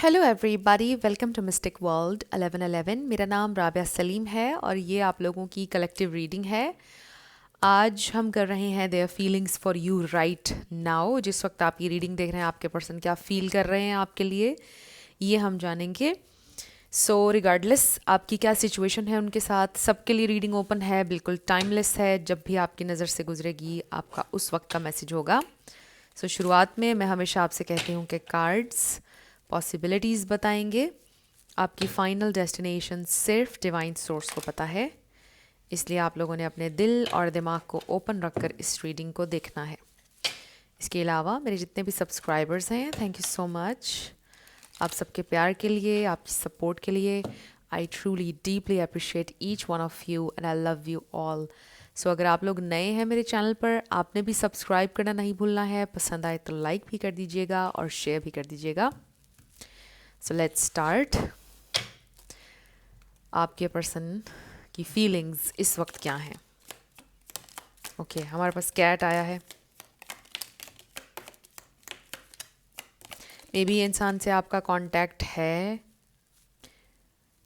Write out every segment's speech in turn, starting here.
Hello everybody, welcome to mystic world 1111। मेरा नाम राबिया सलीम है और ये आप लोगों की कलेक्टिव रीडिंग है। आज हम कर रहे हैं their feelings for you right now. जिस वक्त आप ये रीडिंग देख रहे हैं, आपके पर्सन क्या फील कर रहे हैं आपके लिए, ये हम जानेंगे। सो रिगार्डलेस आपकी क्या सिचुएशन है उनके साथ, सबके लिए रीडिंग ओपन है, बिल्कुल टाइमलेस है। जब भी आपकी नज़र से गुजरेगी आपका उस वक्त का मैसेज होगा। सो शुरुआत में मैं हमेशा आपसे कहती हूँ कि कार्ड्स पॉसिबिलिटीज़ बताएंगे। आपकी फाइनल डेस्टिनेशन सिर्फ डिवाइन सोर्स को पता है, इसलिए आप लोगों ने अपने दिल और दिमाग को ओपन रखकर इस रीडिंग को देखना है। इसके अलावा मेरे जितने भी सब्सक्राइबर्स हैं, थैंक यू सो मच आप सबके प्यार के लिए, आपकी सपोर्ट के लिए। I truly deeply appreciate each one of you and I love you all. So अगर आप लोग नए हैं मेरे चैनल पर, आपने भी सब्सक्राइब करना नहीं भूलना है। पसंद आए तो लाइक भी कर दीजिएगा और शेयर भी कर दीजिएगा। So let's start. आपके पर्सन की फीलिंग्स इस वक्त क्या हैं? ओके, हमारे पास कैट आया है। मे बी इंसान से आपका कांटेक्ट है।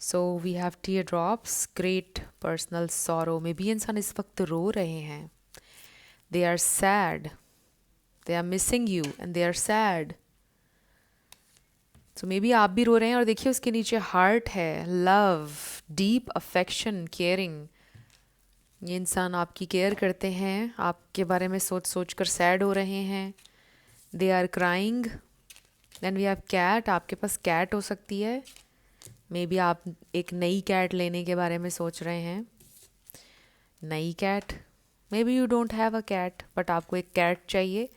So we have tear drops, great personal sorrow. Maybe इंसान इस वक्त रो रहे हैं। They are sad, they are missing you and they are sad. So maybe आप भी रो रहे हैं और देखिए उसके नीचे हार्ट है, लव, डीप अफेक्शन, केयरिंग। ये इंसान आपकी केयर करते हैं, आपके बारे में सोच सोच कर सैड हो रहे हैं। They are crying. Then we have cat. आपके पास कैट हो सकती है। मे बी आप एक नई कैट लेने के बारे में सोच रहे हैं। नई cat, maybe you don't have a cat but आपको एक कैट चाहिए।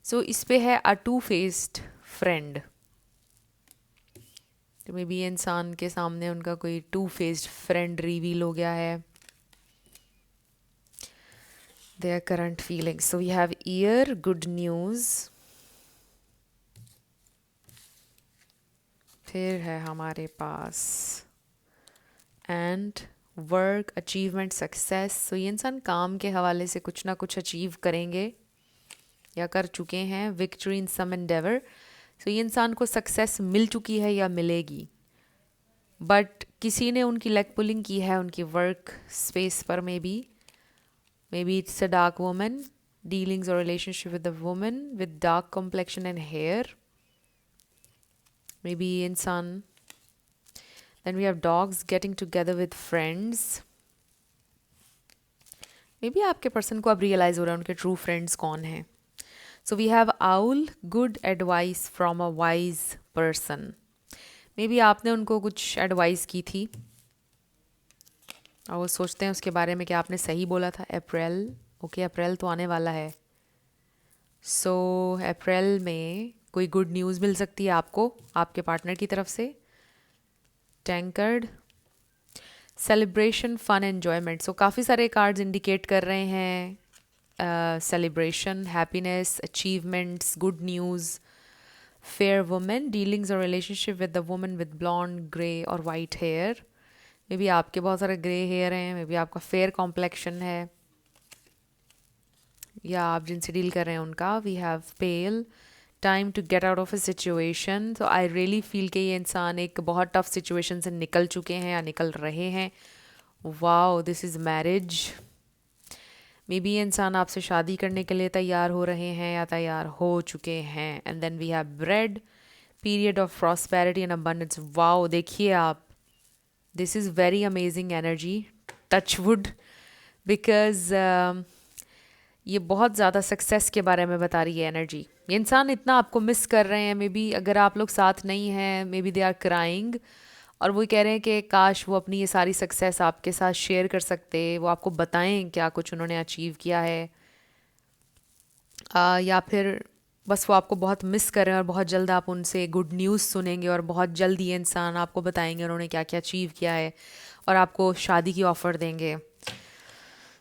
सो इस पे है अ टू फेस्ड फ्रेंड। तो मे बी इंसान के सामने उनका कोई टू फेस्ड फ्रेंड रिवील हो गया है। Their current feelings. So we have ear, good news. फिर है हमारे पास एंड वर्क, अचीवमेंट, सक्सेस। सो ये इंसान काम के हवाले से कुछ ना कुछ अचीव करेंगे या कर चुके हैं। Victory in some Endeavour. सो ये इंसान को सक्सेस मिल चुकी है या मिलेगी, बट किसी ने उनकी लेग पुलिंग की है उनकी वर्क स्पेस पर। Maybe it's a dark woman, dealings or relationship with a woman with dark complexion and hair. Maybe insan. Then we have dogs getting together with friends. Maybe आपके person को अब realise हो रहा है उनके true friends कौन हैं. So we have owl, good advice from a wise person. Maybe आपने उनको कुछ एडवाइस की थी और वो सोचते हैं उसके बारे में कि आपने सही बोला था. अप्रैल, ओके, अप्रैल तो आने वाला है. सो अप्रैल में कोई गुड न्यूज़ मिल सकती है आपको आपके पार्टनर की तरफ से. Tankard, celebration, fun, enjoyment. So काफ़ी सारे कार्ड्स इंडिकेट कर रहे हैं celebration, happiness, achievements, good news. Fair women, dealings और relationship with the women with blonde, grey और वाइट हेयर. मे बी आपके बहुत सारे ग्रे हेयर हैं, मे बी आपका फेयर कॉम्प्लेक्शन है या आप जिनसे डील कर रहे हैं उनका. We have pale, time to get out of a situation. So I really feel कि ये इंसान एक बहुत टफ सिचुएशन से निकल चुके हैं या निकल रहे हैं. Wow, this is marriage. May be ये इंसान आपसे शादी करने के लिए तैयार हो रहे हैं या तैयार हो चुके हैं. And then we have bread, period of prosperity and abundance. Wow, देखिए आप, this is very amazing energy. Touchwood, because ये बहुत ज़्यादा सक्सेस के बारे में बता रही है एनर्जी. ये इंसान इतना आपको मिस कर रहे हैं. मे बी अगर आप लोग साथ नहीं हैं, may be they are crying और वो कह रहे हैं कि काश वो अपनी ये सारी सक्सेस आपके साथ शेयर कर सकते, वो आपको बताएं क्या कुछ उन्होंने अचीव किया है. या फिर बस वो आपको बहुत मिस कर रहे हैं और बहुत जल्द आप उनसे गुड न्यूज़ सुनेंगे और बहुत जल्द ये इंसान आपको बताएंगे उन्होंने क्या क्या अचीव किया है और आपको शादी की ऑफ़र देंगे.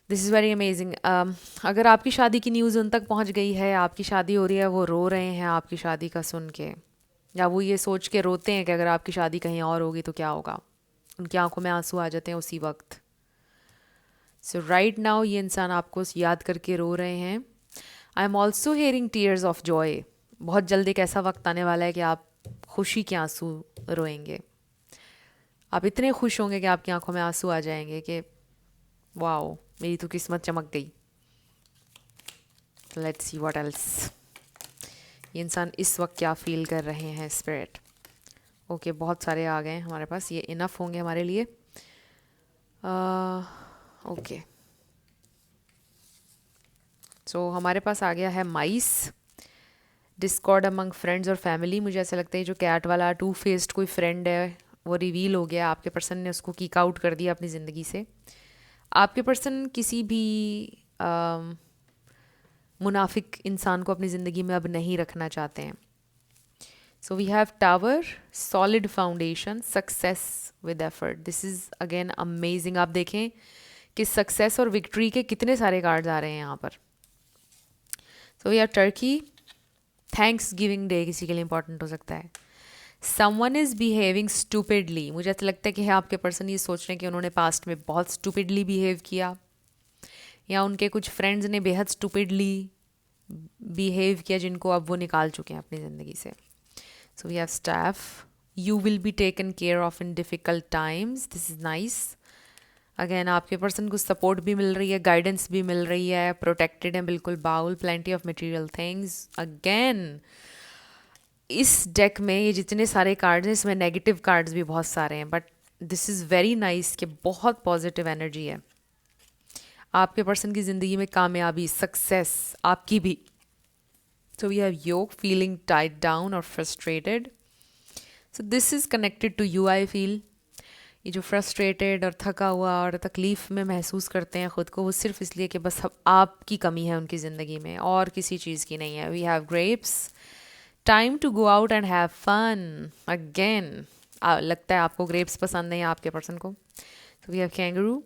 This is very amazing. अगर आपकी शादी की न्यूज़ उन तक पहुंच गई है, आपकी शादी हो रही है, वो रो रहे हैं आपकी शादी का सुन के, या वो ये सोच के रोते हैं कि अगर आपकी शादी कहीं और होगी तो क्या होगा. उनकी आंखों में आंसू आ जाते हैं उसी वक्त. सो राइट नाउ ये इंसान आपको याद करके रो रहे हैं. I am also hearing tears of Joy. बहुत जल्द एक ऐसा वक्त आने वाला है कि आप खुशी के आंसू रोएंगे। आप इतने खुश होंगे कि आपकी आंखों में आंसू आ जाएंगे कि वाओ, मेरी तो किस्मत चमक गई। Let's see what else. ये इंसान इस वक्त क्या फील कर रहे हैं स्पिरिट। ओके, बहुत सारे आ गए हैं हमारे पास, ये इनफ होंगे हमारे लिए। ओके, सो हमारे पास आ गया है माइस, डिस्कॉर्ड अमंग फ्रेंड्स और फैमिली। मुझे ऐसा लगता है जो कैट वाला टू फेस्ड कोई फ्रेंड है वो रिवील हो गया, आपके पर्सन ने उसको किक आउट कर दिया अपनी ज़िंदगी से। आपके पर्सन किसी भी मुनाफिक इंसान को अपनी ज़िंदगी में अब नहीं रखना चाहते हैं। So we have tower, solid foundation, success with effort. This is again amazing. आप देखें कि सक्सेस और विक्ट्री के कितने सारे कार्ड्स आ रहे हैं यहाँ पर। So we have turkey, thanksgiving day किसी के लिए इंपॉर्टेंट हो सकता है। Someone is behaving stupidly. मुझे ऐसा लगता है कि आपके पर्सन ये सोच रहे हैं कि उन्होंने पास्ट में बहुत स्टूपिडली बिहेव किया, या उनके कुछ फ्रेंड्स ने बेहद स्टूपिडली बिहेव किया जिनको अब वो निकाल चुके हैं अपनी ज़िंदगी से। So we have staff, you will be taken care of in difficult times. This is nice. Again आपके पर्सन को सपोर्ट भी मिल रही है, गाइडेंस भी मिल रही है, प्रोटेक्टेड है बिल्कुल, bowl, plenty of material things. Again इस डेक में ये जितने सारे कार्ड्स हैं इसमें नेगेटिव कार्ड्स भी बहुत सारे हैं, but this is very nice कि बहुत पॉजिटिव एनर्जी है। आपके पर्सन की ज़िंदगी में कामयाबी, सक्सेस, आपकी भी। So we have yoke, feeling tied down और frustrated. So this is connected to you, I feel. ये जो फ्रस्ट्रेटेड और थका हुआ और तकलीफ़ में महसूस करते हैं ख़ुद को, वो सिर्फ इसलिए कि बस आपकी कमी है उनकी ज़िंदगी में और किसी चीज़ की नहीं है। We have grapes, time to go out and have fun. Again लगता है आपको ग्रेप्स पसंद है आपके पर्सन को। तो we have kangaroo,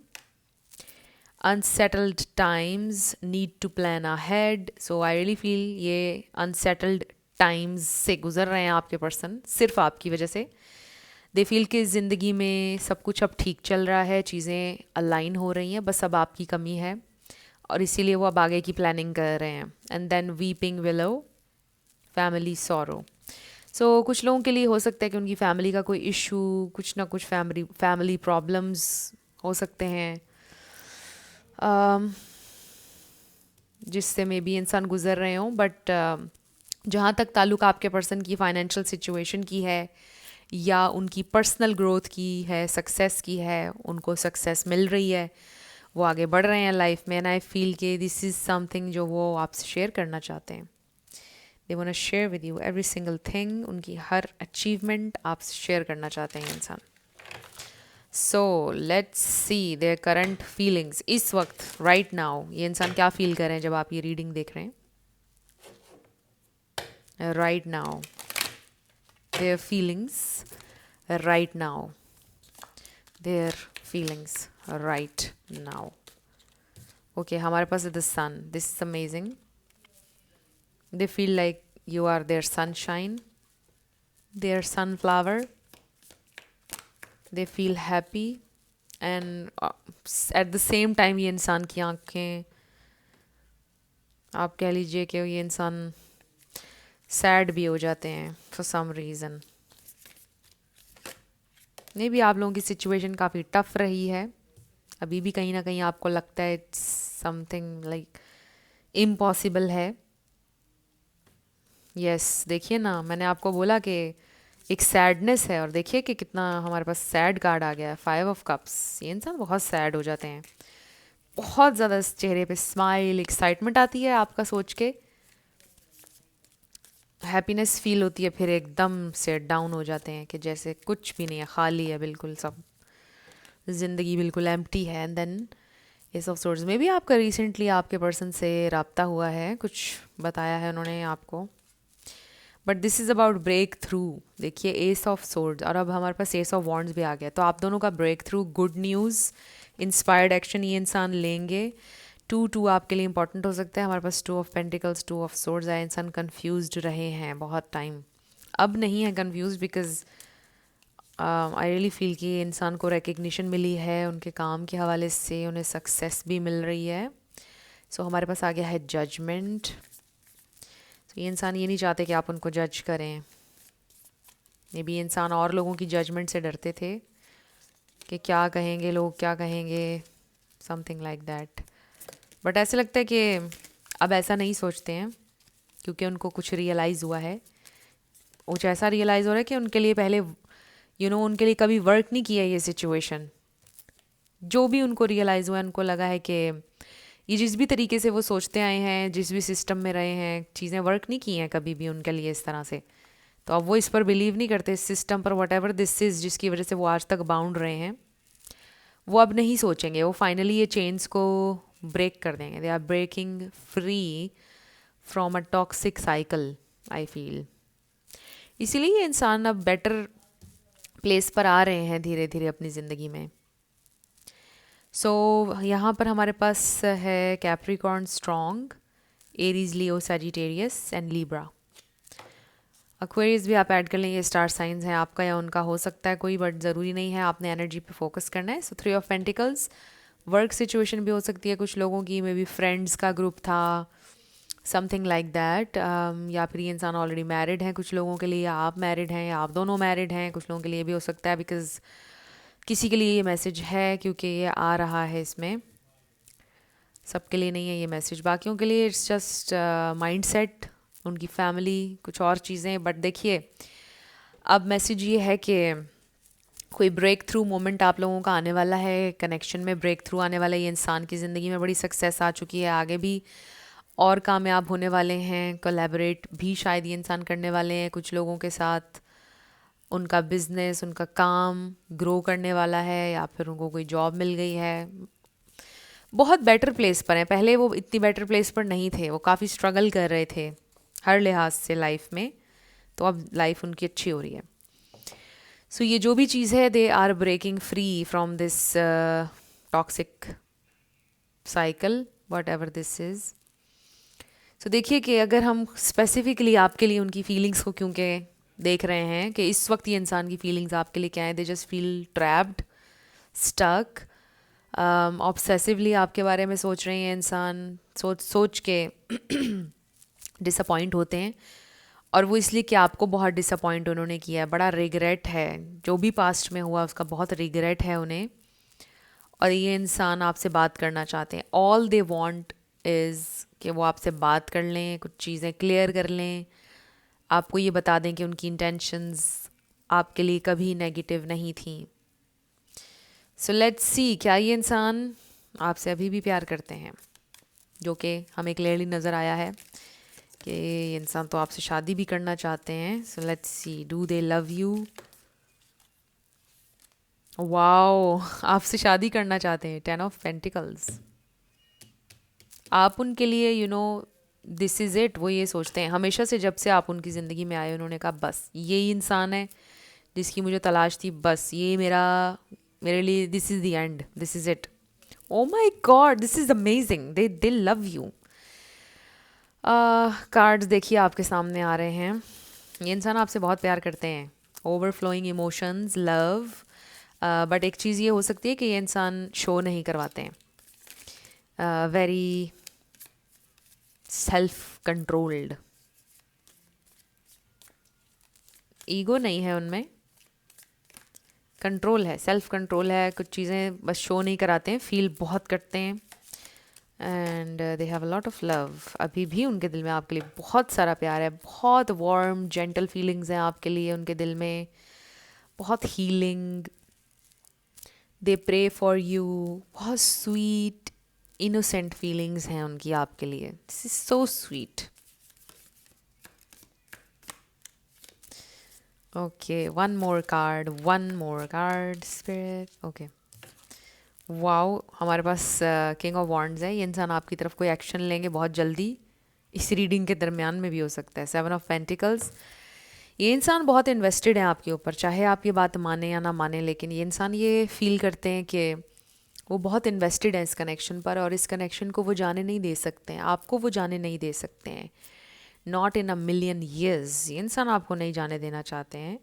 unsettled times, need to plan ahead. So I really feel ये अनसेटल्ड टाइम्स से गुजर रहे हैं आपके पर्सन सिर्फ आपकी वजह से। दे फील कि ज़िंदगी में सब कुछ अब ठीक चल रहा है, चीज़ें अलाइन हो रही हैं, बस अब आपकी कमी है और इसीलिए वो अब आगे की प्लानिंग कर रहे हैं। And then weeping willow, family sorrow. So कुछ लोगों के लिए हो सकता है कि उनकी फैमिली का कोई इशू, कुछ ना कुछ फैमिली प्रॉब्लम्स हो सकते हैं जिससे मे बी इंसान गुजर रहे हों। बट जहाँ तक ताल्लुक आपके पर्सन की फाइनेंशियल सिचुएशन की है या उनकी पर्सनल ग्रोथ की है, सक्सेस की है, उनको सक्सेस मिल रही है, वो आगे बढ़ रहे हैं लाइफ में। एंड आई फील कि दिस इज़ समथिंग जो वो आपसे शेयर करना चाहते हैं। They want to share with you every single thing. उनकी हर अचीवमेंट आपसे शेयर करना चाहते हैं इंसान। So let's see their current feelings इस वक्त, राइट नाउ। ये इंसान क्या फील कर रहे हैं जब आप ये रीडिंग देख रहे हैं? Right now, their feelings right now, their feelings right now. Okay, हमारे पास है the sun. This is amazing. They feel like you are their sunshine, their sunflower. They feel happy and at the same time ये इंसान की आंखें, आप कह लीजिए कि ये इंसान सैड भी हो जाते हैं for some reason. Maybe आप लोगों की सिचुएशन काफ़ी टफ रही है, अभी भी कहीं ना कहीं आपको लगता है इट्स समथिंग लाइक इम्पॉसिबल है। यस, देखिए ना, मैंने आपको बोला कि एक सैडनेस है और देखिए कि कितना हमारे पास सैड कार्ड आ गया है, 5 ऑफ कप्स। ये इंसान बहुत सैड हो जाते हैं, बहुत ज़्यादा चेहरे पे स्माइल, एक्साइटमेंट आती है आपका सोच के, हैप्पीनेस फील होती है, फिर एकदम से डाउन हो जाते हैं कि जैसे कुछ भी नहीं है, खाली है बिल्कुल, सब ज़िंदगी बिल्कुल एम्प्टी है। And then ace of swords में भी आपका रिसेंटली आपके पर्सन से रब्ता हुआ है, कुछ बताया है उन्होंने आपको, but this is about breakthrough. देखिए एस ऑफ सोर्ड्स और अब हमारे पास एस ऑफ वॉन्ड्स भी आ गया, तो आप दोनों का breakthrough, good news, inspired action ये इंसान लेंगे। 2 आपके लिए इंपॉर्टेंट हो सकता है। हमारे पास 2 ऑफ पेंटिकल्स, 2 ऑफ सोर्ड्स है। इंसान कंफ्यूज्ड रहे हैं बहुत टाइम, अब नहीं है confuse, because I really feel कि इंसान को रिकग्निशन मिली है उनके काम के हवाले से, उन्हें सक्सेस भी मिल रही है। सो हमारे पास आ गया है जजमेंट। तो ये इंसान ये नहीं चाहते कि आप उनको जज करें, मे बी इंसान और लोगों की जजमेंट से डरते थे कि क्या कहेंगे लोग, क्या कहेंगे, समथिंग लाइक दैट। बट ऐसे लगता है कि अब ऐसा नहीं सोचते हैं, क्योंकि उनको कुछ रियलाइज़ हुआ है। कुछ ऐसा रियलाइज़ हो रहा है कि उनके लिए पहले उनके लिए कभी वर्क नहीं किया ये सिचुएशन। जो भी उनको रियलाइज़ हुआ है, उनको लगा है कि ये जिस भी तरीके से वो सोचते आए हैं, जिस भी सिस्टम में रहे हैं, चीज़ें वर्क नहीं की हैं कभी भी उनके लिए इस तरह से। तो अब वो इस पर बिलीव नहीं करते, इस सिस्टम पर, वट एवर दिस इज़, जिसकी वजह से वो आज तक बाउंड रहे हैं। वो अब नहीं सोचेंगे, वो फाइनली ये चेन्स को ब्रेक कर देंगे। They are breaking free from a toxic cycle, I feel. इसीलिए ये इंसान अब बेटर प्लेस पर आ रहे हैं धीरे धीरे अपनी ज़िंदगी में। यहाँ पर हमारे पास है Capricorn strong, Aries, Leo, Sagittarius and Libra. Aquarius भी आप ऐड कर लें, ये स्टार साइंस हैं आपका या उनका हो सकता है कोई, बट ज़रूरी नहीं है, आपने एनर्जी पे फोकस करना है। सो 3 ऑफ पेंटिकल्स, वर्क सिचुएशन भी हो सकती है कुछ लोगों की, मे बी फ्रेंड्स का ग्रुप था, समथिंग लाइक दैट। या फिर ये इंसान ऑलरेडी मैरिड हैं कुछ लोगों के लिए, या आप मैरिड हैं, या आप दोनों मैरिड हैं, कुछ लोगों के लिए भी हो सकता है। बिकॉज किसी के लिए ये मैसेज है, क्योंकि ये आ रहा है इसमें, सबके लिए नहीं है ये मैसेज। बाकियों के लिए इट्स जस्ट माइंड सेट, उनकी फैमिली, कुछ और चीज़ें। बट देखिए, अब मैसेज ये है कि कोई ब्रेक थ्रू मोमेंट आप लोगों का आने वाला है, कनेक्शन में ब्रेक थ्रू आने वाला है। ये इंसान की ज़िंदगी में बड़ी सक्सेस आ चुकी है, आगे भी और कामयाब होने वाले हैं। कोलैबोरेट भी शायद ये इंसान करने वाले हैं कुछ लोगों के साथ, उनका बिजनेस, उनका काम ग्रो करने वाला है, या फिर उनको कोई जॉब मिल गई है, बहुत बेटर प्लेस पर हैं। पहले वो इतनी बेटर प्लेस पर नहीं थे, वो काफ़ी स्ट्रगल कर रहे थे हर लिहाज से लाइफ में, तो अब लाइफ उनकी अच्छी हो रही है। सो ये जो भी चीज़ है, they are breaking free from this toxic cycle, whatever this is. So देखिए कि अगर हम स्पेसिफिकली आपके लिए उनकी फीलिंग्स को क्योंकि देख रहे हैं कि इस वक्त ये इंसान की फीलिंग्स आपके लिए क्या है, they just feel trapped, stuck, obsessively आपके बारे में सोच रहे हैं इंसान, सोच सोच के डिसअपॉइंट होते हैं। और वो इसलिए कि आपको बहुत डिसअपॉइंट उन्होंने किया है, बड़ा रिग्रेट है, जो भी पास्ट में हुआ उसका बहुत रिग्रेट है उन्हें। और ये इंसान आपसे बात करना चाहते हैं, ऑल दे वांट इज़ कि वो आपसे बात कर लें, कुछ चीज़ें क्लियर कर लें, आपको ये बता दें कि उनकी इंटेंशंस आपके लिए कभी नेगेटिव नहीं थी। सो लेट्स सी, क्या ये इंसान आपसे अभी भी प्यार करते हैं, जो कि हमें क्लियरली नज़र आया है कि ये इंसान तो आपसे शादी भी करना चाहते हैं। सो let's C, do they love you? Wow, आपसे शादी करना चाहते हैं, 10 ऑफ पेंटिकल्स। आप उनके लिए दिस इज़ इट, वो ये सोचते हैं हमेशा से, जब से आप उनकी ज़िंदगी में आए उन्होंने कहा बस यही इंसान है जिसकी मुझे तलाश थी, बस ये मेरे लिए this is the end, this is it. Oh my God, this is amazing, they love you. Cards देखिए आपके सामने आ रहे हैं, ये इंसान आपसे बहुत प्यार करते हैं, ओवरफ्लोइंग इमोशंस, लव। बट एक चीज़ ये हो सकती है कि ये इंसान शो नहीं करवाते हैं, वेरी सेल्फ कंट्रोल्ड, ईगो नहीं है उनमें, कंट्रोल है, सेल्फ कंट्रोल है, कुछ चीज़ें बस शो नहीं कराते हैं, फील बहुत करते हैं। And they have a lot of love, अभी भी उनके दिल में आपके लिए बहुत सारा प्यार है, बहुत वार्म जेंटल फीलिंग्स हैं आपके लिए उनके दिल में, बहुत healing, they pray for you, बहुत स्वीट इनोसेंट फीलिंग्स हैं उनकी आपके लिए, this is so sweet. Okay, one more card spirit. Okay, wow, हमारे पास किंग ऑफ वॉन्ड्स है, ये इंसान आपकी तरफ कोई एक्शन लेंगे बहुत जल्दी, इस रीडिंग के दरमियान में भी हो सकता है। 7 ऑफ पेंटिकल्स, ये इंसान बहुत इन्वेस्टेड है आपके ऊपर, चाहे आप ये बात माने या ना माने, लेकिन ये इंसान ये फील करते हैं कि वो बहुत इन्वेस्टेड है इस कनेक्शन पर, और इस कनेक्शन को वो जाने नहीं दे सकते हैं, आपको वो जाने नहीं दे सकते हैं, not in a million years. ये इंसान आपको नहीं जाने देना चाहते हैं,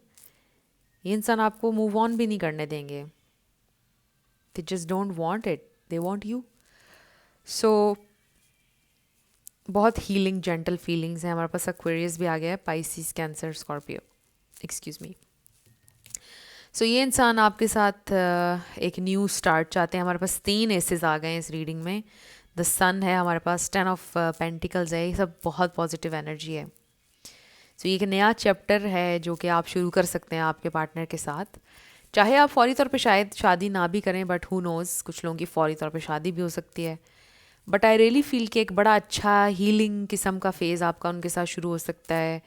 ये इंसान आपको मूव ऑन भी नहीं करने देंगे, they just don't want it, they want you. So बहुत हीलिंग जेंटल फीलिंग्स हैं हमारे पास। एक्वेरियस भी आ गया है, Pisces, Cancer, Scorpio, excuse me. So ये इंसान आपके साथ एक न्यू स्टार्ट चाहते हैं। हमारे पास 3 एसेस आ गए हैं इस रीडिंग में। द सन है हमारे पास, 10 ऑफ पेंटिकल्स है, ये सब बहुत पॉजिटिव एनर्जी है। सो ये एक नया चैप्टर है जो कि आप शुरू कर सकते हैं आपके पार्टनर के साथ। चाहे आप फौरी तौर पे शायद शादी ना भी करें, बट हु नोज़, कुछ लोगों की फौरी तौर पे शादी भी हो सकती है। बट आई रियली फील कि एक बड़ा अच्छा हीलिंग किस्म का फेज़ आपका उनके साथ शुरू हो सकता है।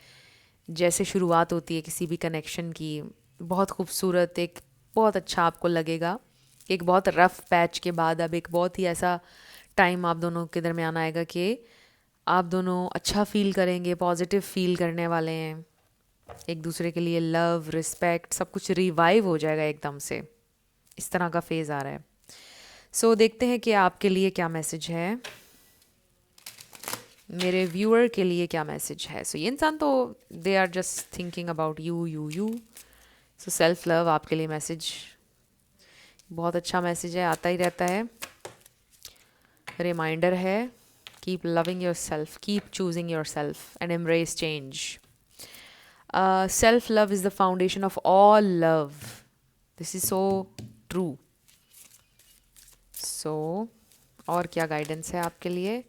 जैसे शुरुआत होती है किसी भी कनेक्शन की, बहुत खूबसूरत, एक बहुत अच्छा आपको लगेगा। एक बहुत रफ़ पैच के बाद अब एक बहुत ही ऐसा टाइम आप दोनों के दरमियान आएगा कि आप दोनों अच्छा फ़ील करेंगे, पॉजिटिव फ़ील करने वाले हैं। एक दूसरे के लिए लव, रिस्पेक्ट, सब कुछ रिवाइव हो जाएगा एकदम से। इस तरह का फेज़ आ रहा है। सो देखते हैं कि आपके लिए क्या मैसेज है, मेरे व्यूअर के लिए क्या मैसेज है। सो ये इंसान तो they are just thinking about you you you. So self love आपके लिए मैसेज, बहुत अच्छा मैसेज है, आता ही रहता है। रिमाइंडर है, keep loving yourself, keep choosing yourself and embrace change. Self love is the foundation of all love. This is so true. So और क्या गाइडेंस है आपके लिए?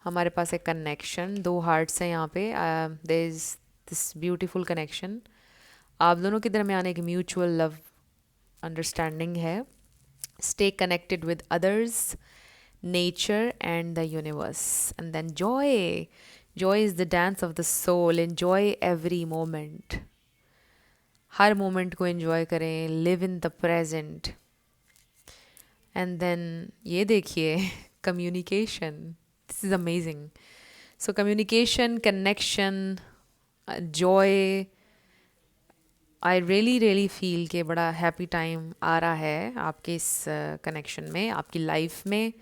हमारे पास एक कनेक्शन, 2 हार्ट्स हैं यहाँ पे। There is this beautiful connection. आप दोनों के दरमियान एक म्यूचुअल लव अंडरस्टैंडिंग है। Stay connected with others, nature and the universe. And then joy. Joy is the dance of the soul. Enjoy every moment. हर मोमेंट को एंजॉय करें, live in the present. And then ये देखिए, communication, this is amazing. So communication, connection, joy, I really feel कि बड़ा happy time आ रहा है आपके इस कनेक्शन में, आपकी लाइफ में।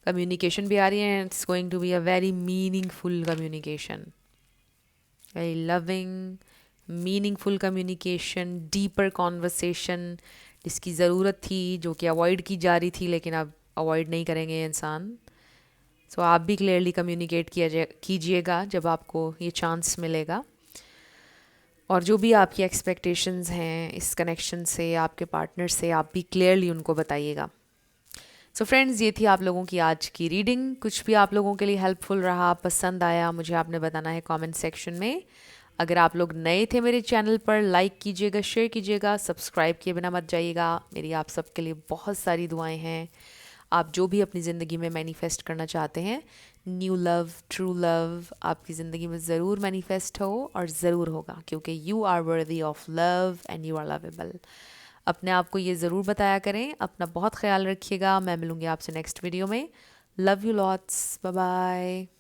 कम्युनिकेशन भी आ रही है, it's going to be a very meaningful communication, very loving, meaningful communication, deeper conversation जिसकी ज़रूरत थी, जो कि अवॉइड की जा रही थी, लेकिन अब अवॉइड नहीं करेंगे इंसान। सो आप भी क्लियरली कम्युनिकेट कीजिएगा जब आपको ये चांस मिलेगा। और जो भी आपकी एक्सपेक्टेशंस हैं इस कनेक्शन से, आपके पार्टनर से, आप भी क्लियरली उनको बताइएगा। सो फ्रेंड्स, ये थी आप लोगों की आज की रीडिंग। कुछ भी आप लोगों के लिए हेल्पफुल रहा, पसंद आया, मुझे आपने बताना है कमेंट सेक्शन में। अगर आप लोग नए थे मेरे चैनल पर, लाइक कीजिएगा, शेयर कीजिएगा, सब्सक्राइब किए बिना मत जाइएगा। मेरी आप सबके लिए बहुत सारी दुआएं हैं। आप जो भी अपनी ज़िंदगी में मैनिफेस्ट करना चाहते हैं, न्यू लव, ट्रू लव, आपकी ज़िंदगी में ज़रूर मैनिफेस्ट हो और ज़रूर होगा, क्योंकि you are worthy of love and you are lovable. अपने आप को ये ज़रूर बताया करें। अपना बहुत ख्याल रखिएगा। मैं मिलूँगी आपसे नेक्स्ट वीडियो में। Love you lots, bye bye.